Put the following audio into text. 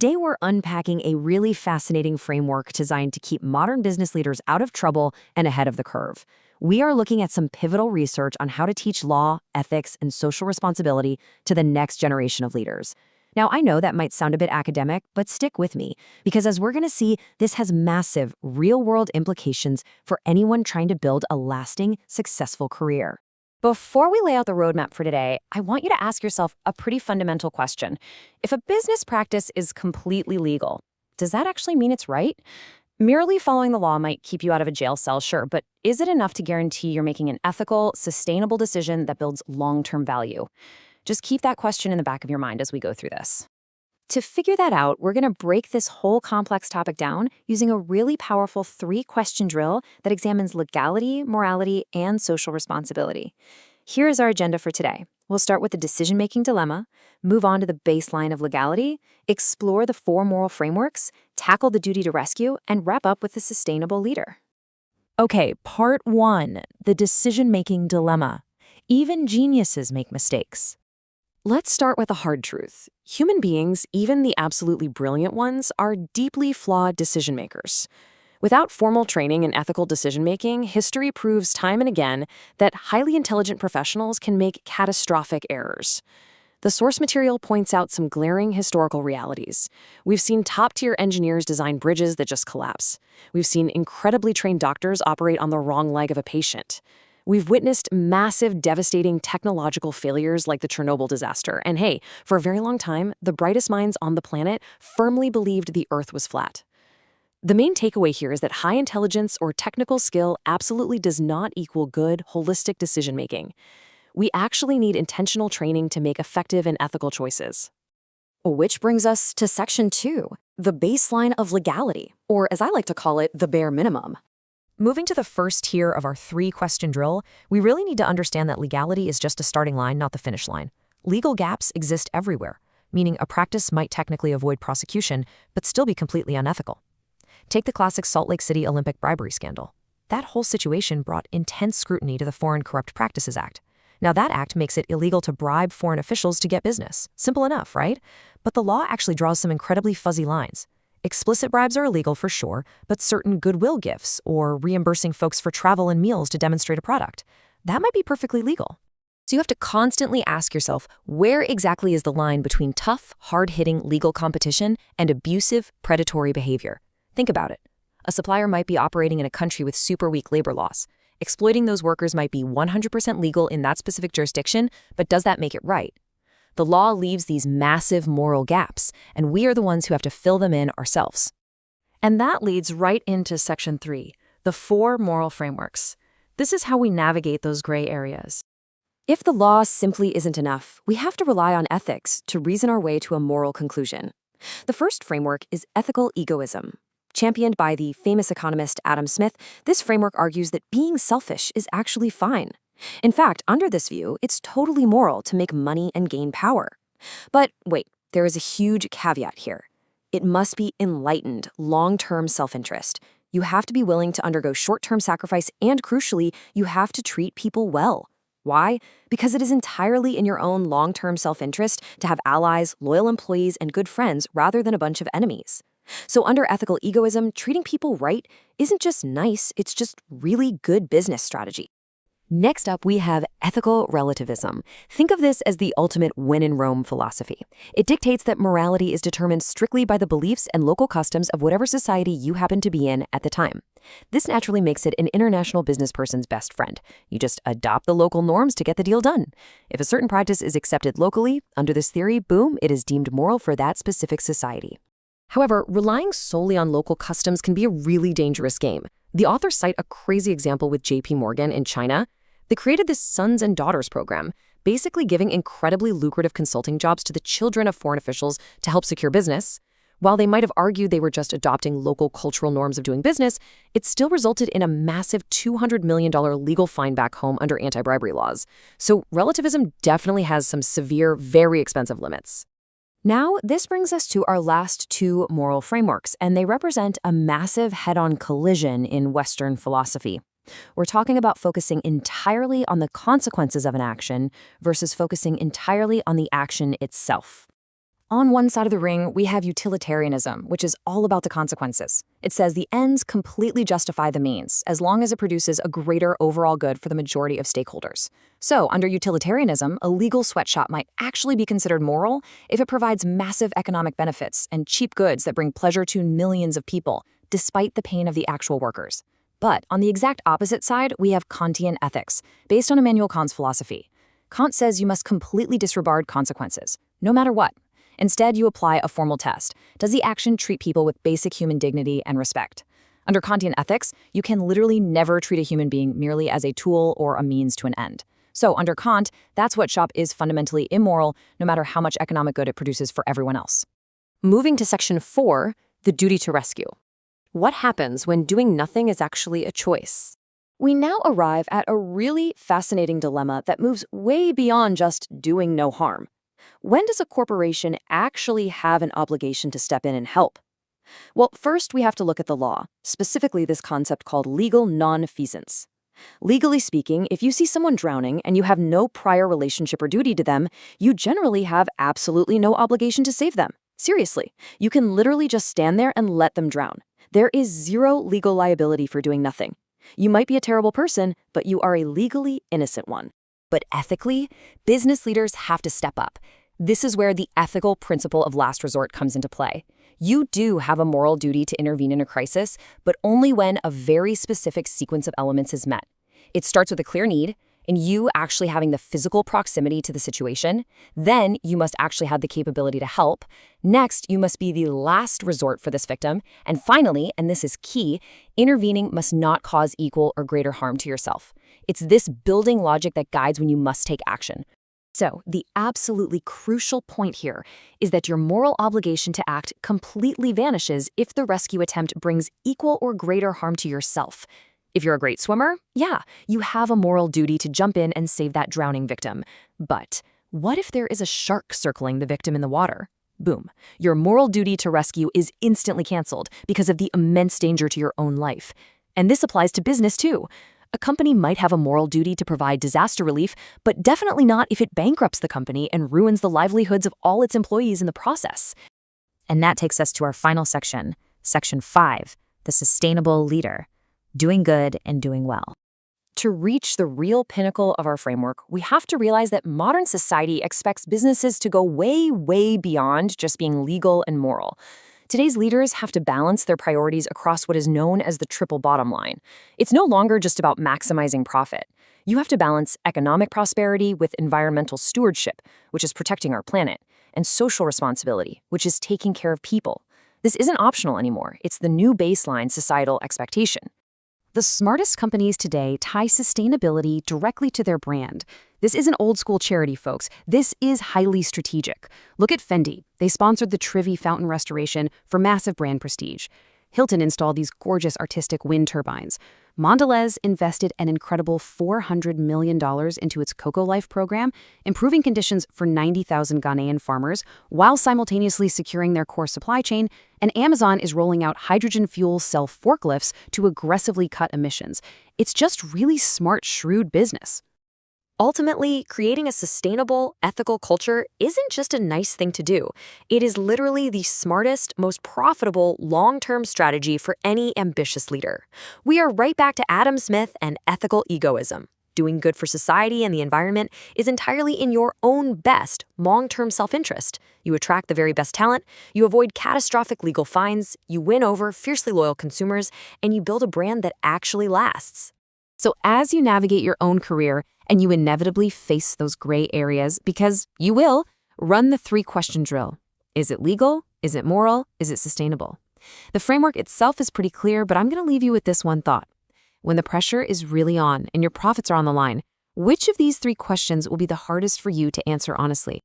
Today, we're unpacking a really fascinating framework designed to keep modern business leaders out of trouble and ahead of the curve. We are looking at some pivotal research on how to teach law, ethics, and social responsibility to the next generation of leaders. Now, I know that might sound a bit academic, but stick with me, because as we're going to see, this has massive, real-world implications for anyone trying to build a lasting, successful career. Before we lay out the roadmap for today, I want you to ask yourself a pretty fundamental question. If a business practice is completely legal, does that actually mean it's right? Merely following the law might keep you out of a jail cell, sure, but is it enough to guarantee you're making an ethical, sustainable decision that builds long-term value? Just keep that question in the back of your mind as we go through this. To figure that out, we're going to break this whole complex topic down using a really powerful 3-question drill that examines legality, morality, and social responsibility. Here is our agenda for today. We'll start with the decision-making dilemma, move on to the baseline of legality, explore the 4 moral frameworks, tackle the duty to rescue, and wrap up with the sustainable leader. Okay, part 1, the decision-making dilemma. Even geniuses make mistakes. Let's start with a hard truth. Human beings, even the absolutely brilliant ones, are deeply flawed decision makers. Without formal training in ethical decision-making, history proves time and again that highly intelligent professionals can make catastrophic errors. The source material points out some glaring historical realities. We've seen top-tier engineers design bridges that just collapse. We've seen incredibly trained doctors operate on the wrong leg of a patient. We've witnessed massive, devastating technological failures like the Chernobyl disaster. And hey, for a very long time, the brightest minds on the planet firmly believed the Earth was flat. The main takeaway here is that high intelligence or technical skill absolutely does not equal good, holistic decision-making. We actually need intentional training to make effective and ethical choices. Which brings us to Section 2, the baseline of legality, or as I like to call it, the bare minimum. Moving to the first tier of our 3-question drill, we really need to understand that legality is just a starting line, not the finish line. Legal gaps exist everywhere, meaning a practice might technically avoid prosecution, but still be completely unethical. Take the classic Salt Lake City Olympic bribery scandal. That whole situation brought intense scrutiny to the Foreign Corrupt Practices Act. Now, that act makes it illegal to bribe foreign officials to get business. Simple enough, right? But the law actually draws some incredibly fuzzy lines. Explicit bribes are illegal for sure, but certain goodwill gifts or reimbursing folks for travel and meals to demonstrate a product, that might be perfectly legal. So you have to constantly ask yourself, where exactly is the line between tough, hard-hitting legal competition and abusive, predatory behavior? Think about it. A supplier might be operating in a country with super weak labor laws. Exploiting those workers might be 100% legal in that specific jurisdiction, but does that make it right? The law leaves these massive moral gaps, and we are the ones who have to fill them in ourselves. And that leads right into Section 3, the 4 moral frameworks. This is how we navigate those gray areas. If the law simply isn't enough, we have to rely on ethics to reason our way to a moral conclusion. The first framework is ethical egoism. Championed by the famous economist Adam Smith, this framework argues that being selfish is actually fine. In fact, under this view, it's totally moral to make money and gain power. But wait, there is a huge caveat here. It must be enlightened, long-term self-interest. You have to be willing to undergo short-term sacrifice, and crucially, you have to treat people well. Why? Because it is entirely in your own long-term self-interest to have allies, loyal employees, and good friends rather than a bunch of enemies. So under ethical egoism, treating people right isn't just nice, it's just really good business strategy. Next up, we have ethical relativism. Think of this as the ultimate when in Rome philosophy. It dictates that morality is determined strictly by the beliefs and local customs of whatever society you happen to be in at the time. This naturally makes it an international business person's best friend. You just adopt the local norms to get the deal done. If a certain practice is accepted locally, under this theory, boom, it is deemed moral for that specific society. However, relying solely on local customs can be a really dangerous game. The authors cite a crazy example with JP Morgan in China. They created this Sons and Daughters program, basically giving incredibly lucrative consulting jobs to the children of foreign officials to help secure business. While they might have argued they were just adopting local cultural norms of doing business, it still resulted in a massive $200 million legal fine back home under anti-bribery laws. So relativism definitely has some severe, very expensive limits. Now, this brings us to our last 2 moral frameworks, and they represent a massive head-on collision in Western philosophy. We're talking about focusing entirely on the consequences of an action versus focusing entirely on the action itself. On one side of the ring, we have utilitarianism, which is all about the consequences. It says the ends completely justify the means, as long as it produces a greater overall good for the majority of stakeholders. So, under utilitarianism, a legal sweatshop might actually be considered moral if it provides massive economic benefits and cheap goods that bring pleasure to millions of people, despite the pain of the actual workers. But on the exact opposite side, we have Kantian ethics, based on Immanuel Kant's philosophy. Kant says you must completely disregard consequences, no matter what. Instead, you apply a formal test. Does the action treat people with basic human dignity and respect? Under Kantian ethics, you can literally never treat a human being merely as a tool or a means to an end. So, under Kant, that sweatshop is fundamentally immoral, no matter how much economic good it produces for everyone else. Moving to Section 4, the duty to rescue. What happens when doing nothing is actually a choice? We now arrive at a really fascinating dilemma that moves way beyond just doing no harm. When does a corporation actually have an obligation to step in and help? Well, first we have to look at the law, specifically this concept called legal non-feasance. Legally speaking, if you see someone drowning and you have no prior relationship or duty to them, you generally have absolutely no obligation to save them. Seriously, you can literally just stand there and let them drown. There is zero legal liability for doing nothing. You might be a terrible person, but you are a legally innocent one. But ethically, business leaders have to step up. This is where the ethical principle of last resort comes into play. You do have a moral duty to intervene in a crisis, but only when a very specific sequence of elements is met. It starts with a clear need, and you actually having the physical proximity to the situation. Then you must actually have the capability to help. Next, you must be the last resort for this victim. And finally, and this is key, intervening must not cause equal or greater harm to yourself. It's this building logic that guides when you must take action. So, the absolutely crucial point here is that your moral obligation to act completely vanishes if the rescue attempt brings equal or greater harm to yourself. If you're a great swimmer, yeah, you have a moral duty to jump in and save that drowning victim. But what if there is a shark circling the victim in the water? Boom. Your moral duty to rescue is instantly canceled because of the immense danger to your own life. And this applies to business too. A company might have a moral duty to provide disaster relief, but definitely not if it bankrupts the company and ruins the livelihoods of all its employees in the process. And that takes us to our final section, Section 5, the sustainable leader, doing good and doing well. To reach the real pinnacle of our framework, we have to realize that modern society expects businesses to go way, way beyond just being legal and moral. Today's leaders have to balance their priorities across what is known as the triple bottom line. It's no longer just about maximizing profit. You have to balance economic prosperity with environmental stewardship, which is protecting our planet, and social responsibility, which is taking care of people. This isn't optional anymore. It's the new baseline societal expectation. The smartest companies today tie sustainability directly to their brand. This isn't old-school charity, folks. This is highly strategic. Look at Fendi. They sponsored the Trevi fountain restoration for massive brand prestige. Hilton installed these gorgeous artistic wind turbines. Mondelez invested an incredible $400 million into its Cocoa Life program, improving conditions for 90,000 Ghanaian farmers while simultaneously securing their core supply chain, and Amazon is rolling out hydrogen fuel cell forklifts to aggressively cut emissions. It's just really smart, shrewd business. Ultimately, creating a sustainable, ethical culture isn't just a nice thing to do. It is literally the smartest, most profitable, long-term strategy for any ambitious leader. We are right back to Adam Smith and ethical egoism. Doing good for society and the environment is entirely in your own best, long-term self-interest. You attract the very best talent, you avoid catastrophic legal fines, you win over fiercely loyal consumers, and you build a brand that actually lasts. So as you navigate your own career, and you inevitably face those gray areas, because you will, run the 3-question drill. Is it legal? Is it moral? Is it sustainable? The framework itself is pretty clear, but I'm going to leave you with this one thought. When the pressure is really on and your profits are on the line, which of these 3 questions will be the hardest for you to answer honestly?